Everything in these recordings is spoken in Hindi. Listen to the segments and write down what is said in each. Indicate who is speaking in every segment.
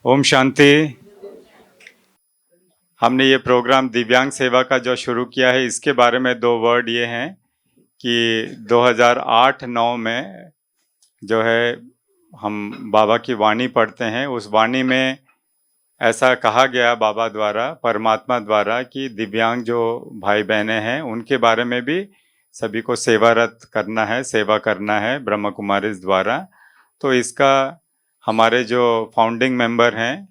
Speaker 1: ओम शांति। हमने ये प्रोग्राम दिव्यांग सेवा का जो शुरू किया है, इसके बारे में दो वर्ड ये हैं कि 2008-9 में जो है हम बाबा की वाणी पढ़ते हैं। उस वाणी में ऐसा कहा गया बाबा द्वारा, परमात्मा द्वारा, कि दिव्यांग जो भाई बहनें हैं उनके बारे में भी सभी को सेवारत करना है, सेवा करना है ब्रह्म कुमारीज द्वारा। तो इसका हमारे जो फाउंडिंग मेंबर हैं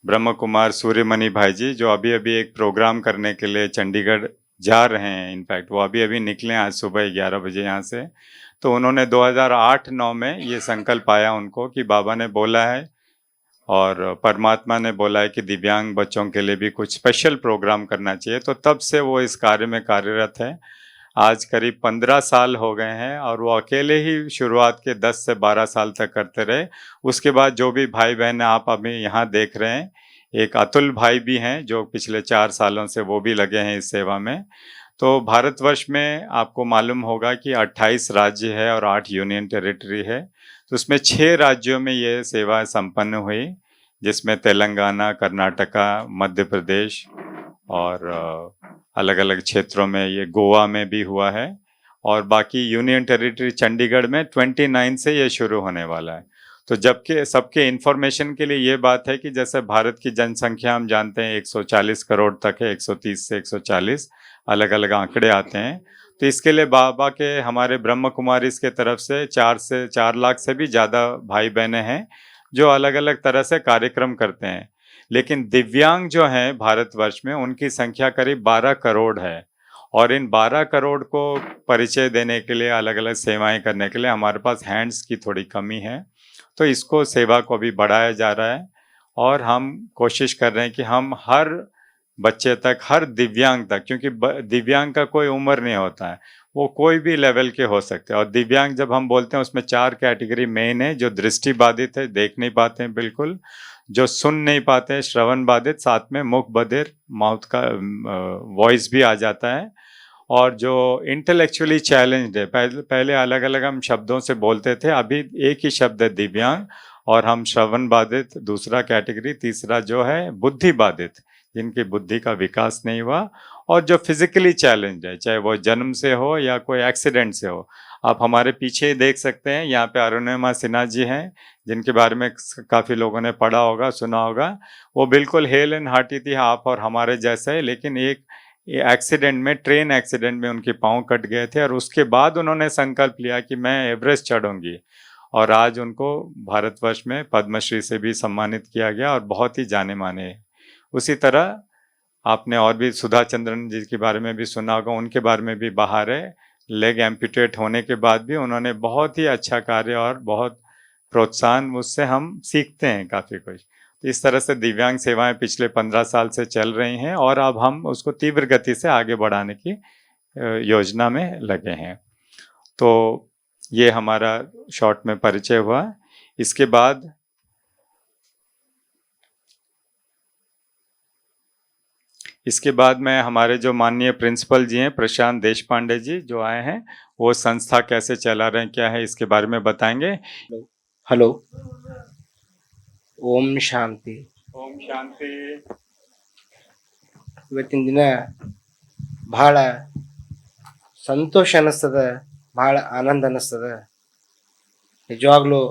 Speaker 1: ब्रह्म कुमार सूर्यमणि भाई जी, जो अभी अभी एक प्रोग्राम करने के लिए चंडीगढ़ जा रहे हैं, इनफैक्ट वो अभी अभी निकले आज सुबह 11 बजे यहाँ से। तो उन्होंने 2008-9 में ये संकल्प आया उनको कि बाबा ने बोला है और परमात्मा ने बोला है कि दिव्यांग बच्चों के लिए भी कुछ स्पेशल प्रोग्राम करना चाहिए। तो तब से वो इस कार्य में कार्यरत है। आज करीब 15 साल हो गए हैं और वो अकेले ही शुरुआत के 10 से 12 साल तक करते रहे। उसके बाद जो भी भाई बहन आप अभी यहाँ देख रहे हैं, एक अतुल भाई भी हैं जो पिछले 4 सालों से वो भी लगे हैं इस सेवा में। तो भारतवर्ष में आपको मालूम होगा कि 28 राज्य है और 8 यूनियन टेरिटरी है। तो उसमें 6 राज्यों में ये सेवा संपन्न हुई, जिसमें तेलंगाना, कर्नाटका, मध्य प्रदेश और अलग अलग क्षेत्रों में, ये गोवा में भी हुआ है। और बाकी यूनियन टेरिटरी चंडीगढ़ में 29 से ये शुरू होने वाला है। तो जबकि सबके इन्फॉर्मेशन के लिए ये बात है कि जैसे भारत की जनसंख्या हम जानते हैं 140 करोड़ तक है, 130 से 140 अलग अलग आंकड़े आते हैं। तो इसके लिए बाबा के हमारे ब्रह्म कुमारी के तरफ से 4 लाख से भी ज़्यादा भाई बहनें हैं जो अलग अलग तरह से कार्यक्रम करते हैं। लेकिन दिव्यांग जो हैं भारतवर्ष में, उनकी संख्या करीब 12 करोड़ है। और इन 12 करोड़ को परिचय देने के लिए, अलग अलग सेवाएं करने के लिए हमारे पास हैंड्स की थोड़ी कमी है। तो इसको सेवा को भी बढ़ाया जा रहा है और हम कोशिश कर रहे हैं कि हम हर बच्चे तक, हर दिव्यांग तक, क्योंकि दिव्यांग का कोई उम्र नहीं होता है, वो कोई भी लेवल के हो सकते हैं। और दिव्यांग जब हम बोलते हैं उसमें 4 कैटेगरी मेन है। जो दृष्टि बाधित है, देख नहीं पाते हैं बिल्कुल, जो सुन नहीं पाते हैं श्रवण बाधित, साथ में मुख बधिर, माउथ का वॉइस भी आ जाता है, और जो इंटेलेक्चुअली चैलेंज्ड है। पहले अलग अलग हम शब्दों से बोलते थे, अभी एक ही शब्द है दिव्यांग। और हम श्रवण बाधित दूसरा कैटेगरी, तीसरा जो है बुद्धि बाधित, जिनकी बुद्धि का विकास नहीं हुआ, और जो फिजिकली चैलेंज्ड है, चाहे वो जन्म से हो या कोई एक्सीडेंट से हो। आप हमारे पीछे ही देख सकते हैं, यहाँ पे अरुणिमा सिन्हा जी हैं, जिनके बारे में काफ़ी लोगों ने पढ़ा होगा, सुना होगा। वो बिल्कुल हेल एंड हार्टी थी, आप और हमारे जैसे ही, लेकिन एक एक्सीडेंट में, ट्रेन एक्सीडेंट में उनके पाँव कट गए थे और उसके बाद उन्होंने संकल्प लिया कि मैं एवरेस्ट चढ़ूंगी। और आज उनको भारतवर्ष में पद्मश्री से भी सम्मानित किया गया और बहुत ही जाने माने हैं। उसी तरह आपने और भी सुधा चंद्रन जी के बारे में भी सुना होगा, उनके बारे में भी बाहर है। लेग एम्पुटेट होने के बाद भी उन्होंने बहुत ही अच्छा कार्य और बहुत प्रोत्साहन, उससे हम सीखते हैं काफ़ी कुछ। तो इस तरह से दिव्यांग सेवाएं पिछले 15 साल से चल रही हैं और अब हम उसको तीव्र गति से आगे बढ़ाने की योजना में लगे हैं। तो ये हमारा शॉर्ट में परिचय हुआ। इसके बाद मैं हमारे जो माननीय प्रिंसिपल जी हैं प्रशांत देशपांडे जी, जो आए हैं, वो संस्था कैसे चला रहे हैं, क्या है, इसके बारे में बताएंगे।
Speaker 2: ಹಲೋ, ಓಂ ಶಾಂತಿ.
Speaker 1: ಓಂ ಶಾಂತಿ.
Speaker 2: ಇವತ್ತಿನ ದಿನ ಬಹಳ ಸಂತೋಷ ಅನ್ನಿಸ್ತದ, ಬಹಳ ಆನಂದ ಅನ್ನಿಸ್ತದ. ನಿಜವಾಗ್ಲೂ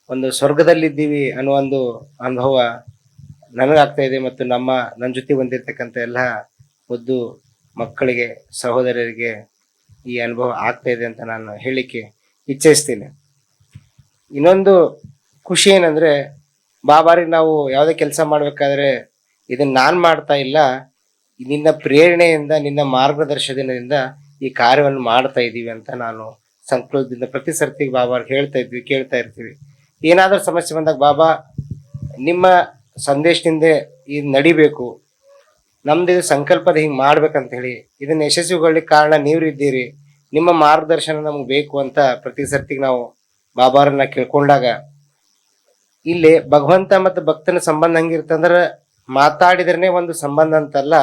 Speaker 2: ಒಂದು ಸ್ವರ್ಗದಲ್ಲಿದ್ದೀವಿ ಅನ್ನೋ ಒಂದು ಅನುಭವ ನನಗಾಗ್ತಾ ಇದೆ ಮತ್ತು ನನ್ನ ಜೊತೆ ಬಂದಿರತಕ್ಕಂಥ ಎಲ್ಲ ಮುದ್ದು ಮಕ್ಕಳಿಗೆ, ಸಹೋದರರಿಗೆ ಈ ಅನುಭವ ಆಗ್ತಾ ಇದೆ ಅಂತ ನಾನು ಹೇಳಿಕ್ಕೆ ಇಚ್ಛಿಸ್ತೀನಿ. ಇನ್ನೊಂದು ಖುಷಿ ಏನಂದ್ರೆ, ಬಾಬಾರಿಗೆ ನಾವು ಯಾವುದೇ ಕೆಲಸ ಮಾಡ್ಬೇಕಾದ್ರೆ ಇದನ್ನ ನಾನು ಮಾಡ್ತಾ ಇಲ್ಲ, ನಿನ್ನ ಪ್ರೇರಣೆಯಿಂದ, ನಿನ್ನ ಮಾರ್ಗದರ್ಶನದಿಂದ ಈ ಕಾರ್ಯವನ್ನು ಮಾಡ್ತಾ ಇದ್ದೀವಿ ಅಂತ ನಾನು ಸಂಕಲ್ಪದಿಂದ ಪ್ರತಿ ಸರ್ತಿಗೆ ಬಾಬಾರಿಗೆ ಹೇಳ್ತಾ ಇದ್ವಿ, ಕೇಳ್ತಾ ಇರ್ತೀವಿ. ಏನಾದರೂ ಸಮಸ್ಯೆ ಬಂದಾಗ, ಬಾಬಾ ನಿಮ್ಮ ಸಂದೇಶದಿಂದ ಇದು ನಡಿಬೇಕು, ನಮ್ದು ಇದು ಸಂಕಲ್ಪದ ಹಿಂಗೆ ಮಾಡ್ಬೇಕಂತ ಹೇಳಿ, ಇದನ್ನ ಯಶಸ್ವಿಗೊಳ್ಳಿಕ್ಕೆ ಕಾರಣ ನೀವಿದ್ದೀರಿ, ನಿಮ್ಮ ಮಾರ್ಗದರ್ಶನ ನಮ್ಗೆ ಬೇಕು ಅಂತ ಪ್ರತಿ ಸರ್ತಿಗೆ ನಾವು ಬಾಬಾರನ್ನ ಕೇಳ್ಕೊಂಡಾಗ, ಇಲ್ಲಿ ಭಗವಂತ ಮತ್ತು ಭಕ್ತನ ಸಂಬಂಧ ಹಂಗಿರ್ತಂದ್ರೆ ಮಾತಾಡಿದ್ರೇ ಒಂದು ಸಂಬಂಧ ಅಂತಲ್ಲ,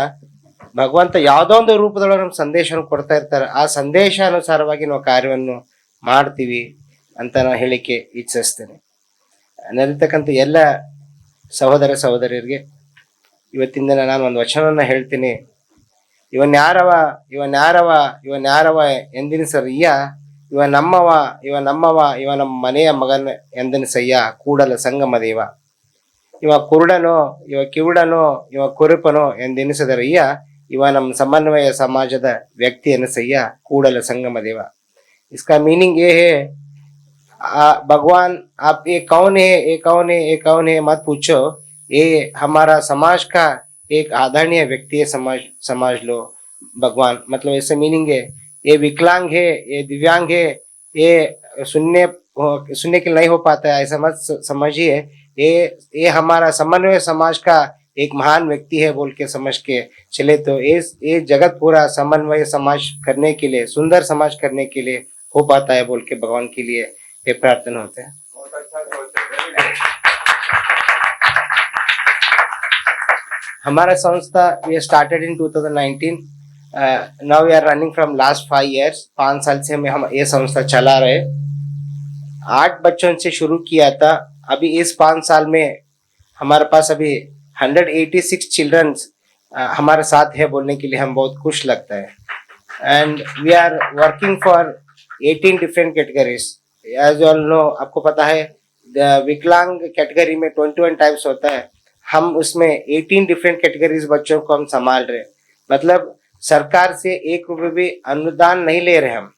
Speaker 2: ಭಗವಂತ ಯಾವುದೋ ಒಂದು ರೂಪದೊಳಗೆ ನಮ್ಮ ಸಂದೇಶವನ್ನು ಕೊಡ್ತಾ ಇರ್ತಾರೆ. ಆ ಸಂದೇಶ ಅನುಸಾರವಾಗಿ ನಾವು ಕಾರ್ಯವನ್ನು ಮಾಡ್ತೀವಿ ಅಂತ ನಾನು ಹೇಳಿಕೆ ಇಚ್ಛಿಸ್ತೇನೆ. ನಲಿತಕ್ಕಂಥ ಎಲ್ಲ ಸಹೋದರ ಸಹೋದರಿಯರಿಗೆ ಇವತ್ತಿನ ದಿನ ನಾನು ಒಂದು ವಚನವನ್ನು ಹೇಳ್ತೀನಿ. ಇವನ್ಯಾರವ ಇವನ್ಯಾರವ ಇವನ್ಯಾರವ ಎಂದೆನಿಸರಯ್ಯ, ಇವ ನಮ್ಮವ ಇವ ನಮ್ಮವ ಇವ ನಮ್ಮ ಮನೆಯ ಮಗನ ಎಂದೆನಿಸಯ್ಯ ಕೂಡಲ ಸಂಗಮ ದೇವ. ಇವ ಕುರುಡನೋ ಇವ ಕಿವುಡನೋ ಇವ ಕುರುಪನೋ ಎಂದೆನಿಸದರಯ್ಯ, ಇವ ನಮ್ಮ समन्वय समाजದ व्यक्ति एनसैया कूड़ल संगम देवा. इसका मीनिंग ये है, भगवान आप ये कौन है ये कौन है ये कौन है मत पूछो, ये हमारा समाज का एक आदरणीय व्यक्ति है, समाज लो भगवान. मतलब ऐसे मीनिंग है, ये विकलांग है ये दिव्यांग है ये सुनने के नहीं हो पाता है ऐसा मत समझिए. ये हमारा समन्वय समाज का एक महान व्यक्ति है बोल के समझ के चले तो ये जगत पूरा समन्वय समाज करने के लिए, सुंदर समाज करने के लिए हो पाता है बोल के भगवान के लिए ये प्रार्थना होते हैं. हमारा संस्था we started in 2019. Now we are running from last 5 years. 5 साल से हम ये संस्था चला रहे. 8 बच्चों से शुरू किया था. अभी इस 5 साल में हमारे पास अभी 186 चिल्ड्रंस हमारे साथ है बोलने के लिए हम बहुत खुश लगता है. And we are working for 18 different categories. As all know, आपको पता है विकलांग कैटेगरी में 21 टाइप्स होता है. हम उसमें 18 डिफरेंट कैटेगरीज बच्चों को हम संभाल रहे. मतलब सरकार से 1 रुपये भी अनुदान नहीं ले रहे. हम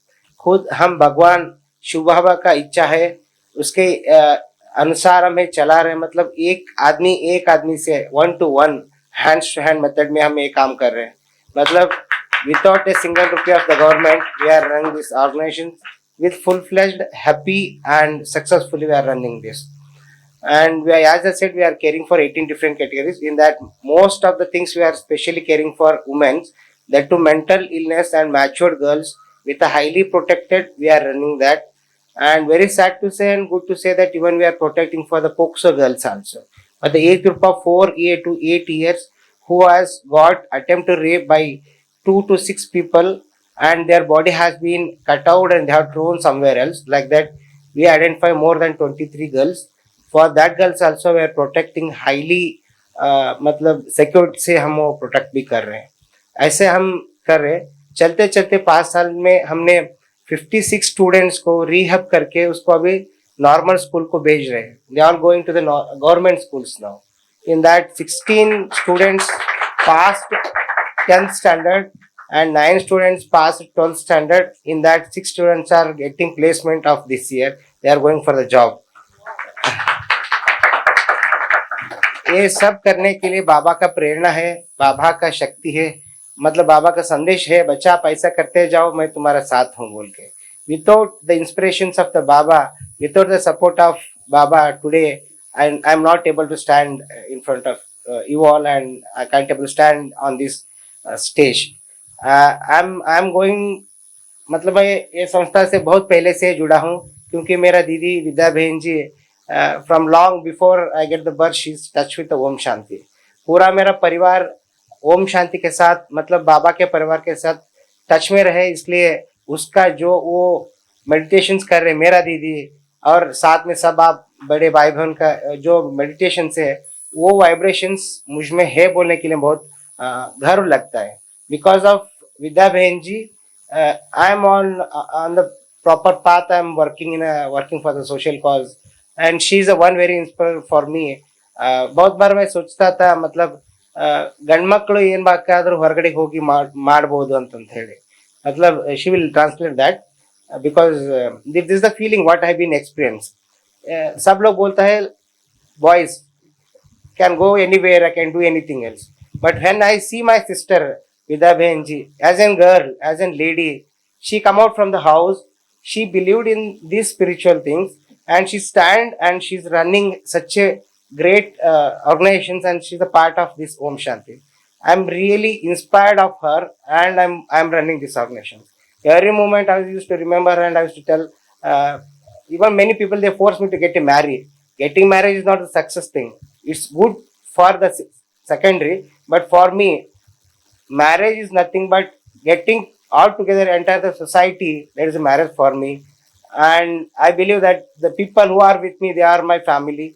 Speaker 2: खुद हम भगवान शिव बाबा का इच्छा है उसके अनुसार हमें चला रहे. मतलब एक आदमी से 1 to 1 hands to hand method में हम ये काम कर रहे हैं. मतलब विदाउट ए सिंगल रुपया of the government we are running this organisation with full-fledged, happy and successfully we are running this. And we are, as I said, we are caring for 18 different categories. In that, most of the things we are specially caring for women, that to mental illness and matured girls with a highly protected, we are running that. And very sad to say and good to say that even we are protecting for the POCSO girls also. But the age group of 4 to 8 years who has got attempted rape by 2 to 6 people and their body has been cut out and they have thrown somewhere else, like that we identify more than 23 girls. For that girls also we are protecting highly, मतलब सिक्योरिटी से हम वो प्रोटेक्ट भी कर रहे हैं. ऐसे हम कर रहे हैं. चलते चलते 5 साल में हमने 56 स्टूडेंट्स को रिहब करके उसको अभी नॉर्मल स्कूल को भेज रहे हैं. They are going to the government schools now. In that 16 students passed 10th standard and 9 students passed 12th standard. In that 6 students are getting placement of this year. They are going for the job. ये सब करने के लिए बाबा का प्रेरणा है, बाबा का शक्ति है. मतलब बाबा का संदेश है, बच्चा आप ऐसा करते जाओ मैं तुम्हारा साथ हूँ बोल के. Without the inspirations of the Baba, without the support of Baba today, I'm not able to stand in front of you all and I can't able to stand on this stage. I'm going, मतलब मैं ये संस्था से बहुत पहले से जुड़ा हूँ क्योंकि मेरा दीदी विद्या बहन ji from long before I get the birth she is touch with Om Shanti. पूरा मेरा परिवार ओम शांति के साथ, मतलब बाबा के परिवार के साथ टच में रहे. इसलिए उसका जो वो मेडिटेशंस कर रहे मेरा दीदी और साथ में सब आप बड़े भाई बहन का जो मेडिटेशन है वो वाइब्रेशंस मुझ में है बोलने के लिए बहुत गर्व लगता है. बिकॉज ऑफ विद्या बहन ji I am on the proper path. I am working for the social cause and she is a one very inspire for me. बहुत बार मैं सोचता था, मतलब ಗಂಡ್ಮಕ್ಳು ಏನ್ ಬೇಕಾದ್ರೂ ಹೊರಗಡೆ ಹೋಗಿ ಮಾಡ್ಬೋದು ಅಂತ ಹೇಳಿ. मतलब she will translate that because this is the feeling what I have been experienced. सब लोग बोलता है boys can go anywhere, I can do anything else. But when I see my sister Vidya Behan ji as a girl, as a lady, she come out from the house, she believed in these spiritual things and she stand and she's running such a great organizations and she's a part of this Om Shanti. I'm really inspired of her and I'm running this organization. Every moment I used to remember and I used to tell even many people they force me to get married. Getting married is not a success thing. It's good for the secondary, but for me marriage is nothing but getting all together entire the society. There is a marriage for me and I believe that the people who are with me they are my family.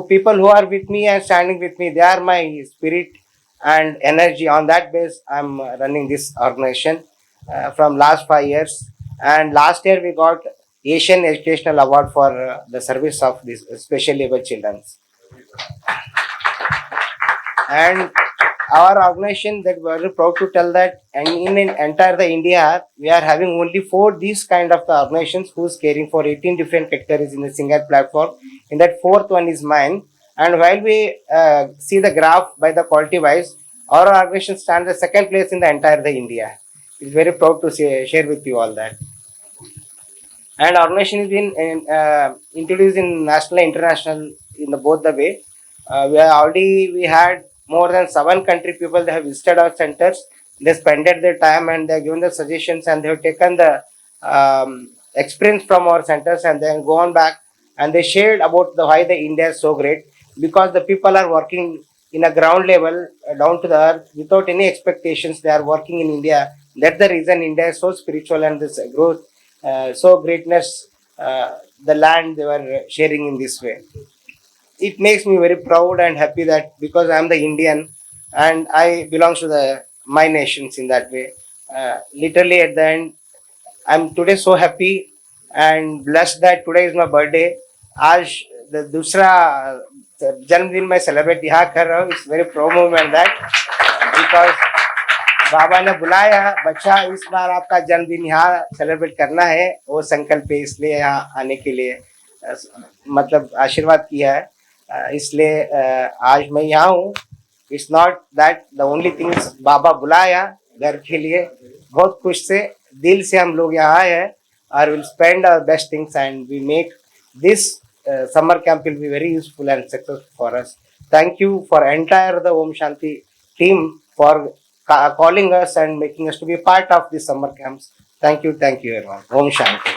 Speaker 2: People who are with me and standing with me, they are my spirit and energy. On that base, I'm running this organization from last 5 years. And last year we got Asian Educational Award for the service of these specially able children. And our organization, that we are very proud to tell that, and in entire the India, we are having only 4 these kind of the organizations who's caring for 18 different categories in a single platform. In that fourth one is mine. And while we see the graph by the quality wise, our organization stands the second place in the entire the India. It's very proud to share with you all that. And our organization is been introduced in national and international in the both the way. We had more than 7 country people. They have visited our centers. They spended their time and they have given the suggestions, and they have taken the experience from our centers and then gone back and they shared about the why the India is so great, because the people are working in a ground level down to the earth without any expectations. They are working in India. That's the reason India is so spiritual and this growth, so greatness, the land they were sharing in this way. It makes me very proud and happy that because I'm the Indian and I belong to the my nations in that way. Literally at the end, I'm today so happy and blessed that today is my birthday. आज दूसरा जन्मदिन मैं सेलिब्रेट यहाँ कर रहा हूँ. It's very proud moment that, because बाबा ने बुलाया, बच्चा इस बार आपका जन्मदिन यहाँ सेलिब्रेट करना है, वो संकल्प है, इसलिए यहाँ आने के लिए मतलब आशीर्वाद किया है. इसलिए आज मैं यहाँ हूँ. It's not that the only things, बाबा बुलाया घर के लिए, बहुत खुश से दिल से हम लोग यहाँ आए हैं और will spend our best things and we make this summer camp will be very useful and successful for us. Thank you for entire the Om Shanti team for calling us and making us to be part of these summer camps. Thank you everyone. Om Shanti.